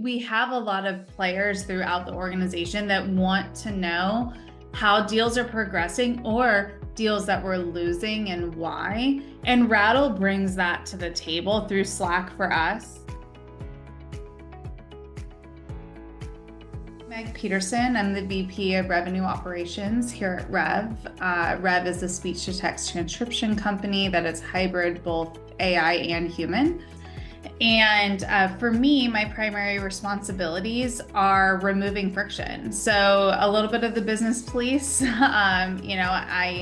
we have a lot of players throughout the organization that want to know how deals are progressing or deals that we're losing and why. And Rattle brings that to the table through Slack for us. Meg Peterson, I'm the VP of Revenue Operations here at Rev. Rev is a speech-to-text transcription company that is hybrid, both AI and human. And for me, my primary responsibilities are removing friction. So a little bit of the business police. I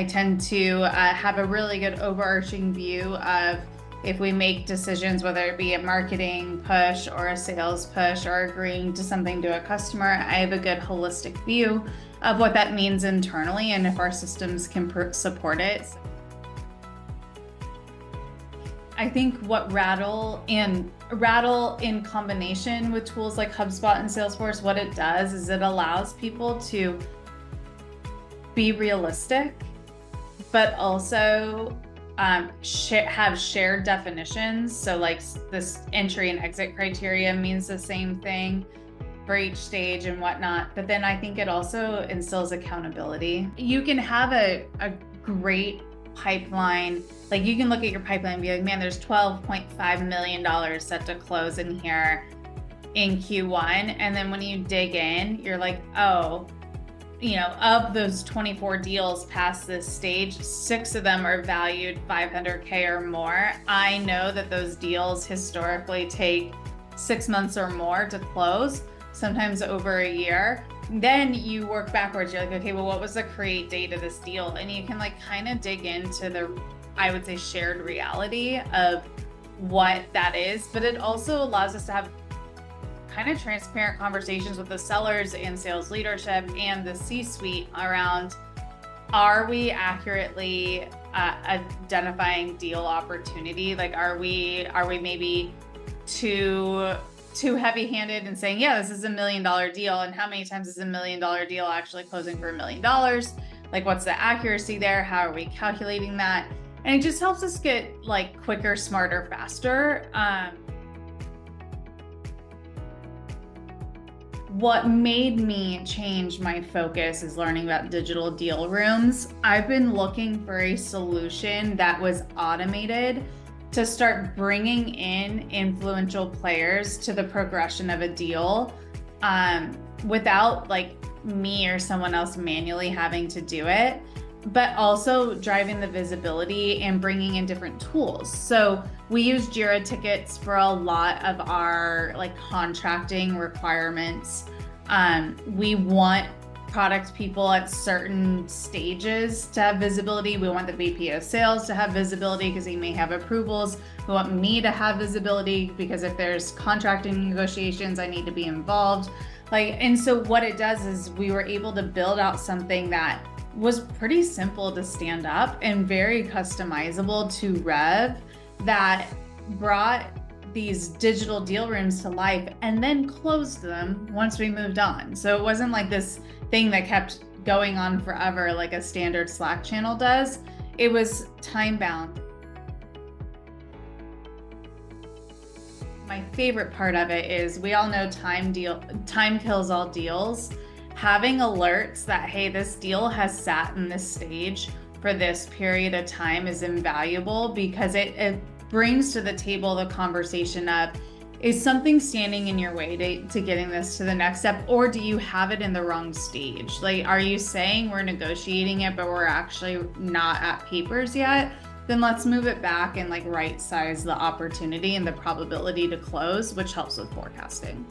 tend to have a really good overarching view of if we make decisions, whether it be a marketing push or a sales push or agreeing to something to a customer, I have a good holistic view of what that means internally and if our systems can support it. I think what Rattle in combination with tools like HubSpot and Salesforce, what it does is it allows people to be realistic, but also have shared definitions. So like this entry and exit criteria means the same thing for each stage and whatnot. But then I think it also instills accountability. You can have a great pipeline. Like you can look at your pipeline and be like, man, there's $12.5 million set to close in here in Q1. And then when you dig in, you're like, oh, of those 24 deals past this stage, 6 of them are valued $500K or more. I know that those deals historically take 6 months or more to close, sometimes over a year. Then you work backwards. You're like, okay, well, what was the create date of this deal? And you can like kind of dig into the, I would say, shared reality of what that is. But it also allows us to have kind of transparent conversations with the sellers and sales leadership and the C-suite around, are we accurately identifying deal opportunity? Like, are we maybe too heavy-handed and saying, yeah, this is $1 million deal, and how many times is $1 million deal actually closing for $1 million? Like, what's the accuracy there? How are we calculating that? And it just helps us get like quicker, smarter, faster. What made me change my focus is learning about digital deal rooms. I've been looking for a solution that was automated to start bringing in influential players to the progression of a deal without like me or someone else manually having to do it, but also driving the visibility and bringing in different tools. So we use Jira tickets for a lot of our like contracting requirements. We want product people at certain stages to have visibility. We want the VP of sales to have visibility because he may have approvals. We want me to have visibility because if there's contracting negotiations, I need to be involved. And so what it does is we were able to build out something that was pretty simple to stand up and very customizable to Rev, that brought these digital deal rooms to life and then closed them once we moved on. So it wasn't like this thing that kept going on forever like a standard Slack channel does. It was time bound. My favorite part of it is we all know time kills all deals. Having alerts that, hey, this deal has sat in this stage for this period of time is invaluable because it brings to the table the conversation of, is something standing in your way to getting this to the next step, or do you have it in the wrong stage? Like, are you saying we're negotiating it, but we're actually not at papers yet? Then let's move it back and like right size the opportunity and the probability to close, which helps with forecasting.